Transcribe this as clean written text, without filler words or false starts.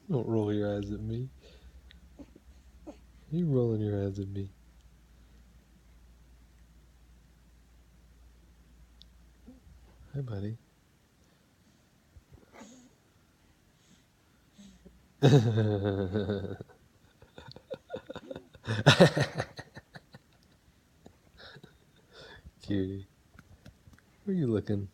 Don't roll your eyes at me. You rolling your eyes at me. Hi, buddy. Cutie. Where are you looking?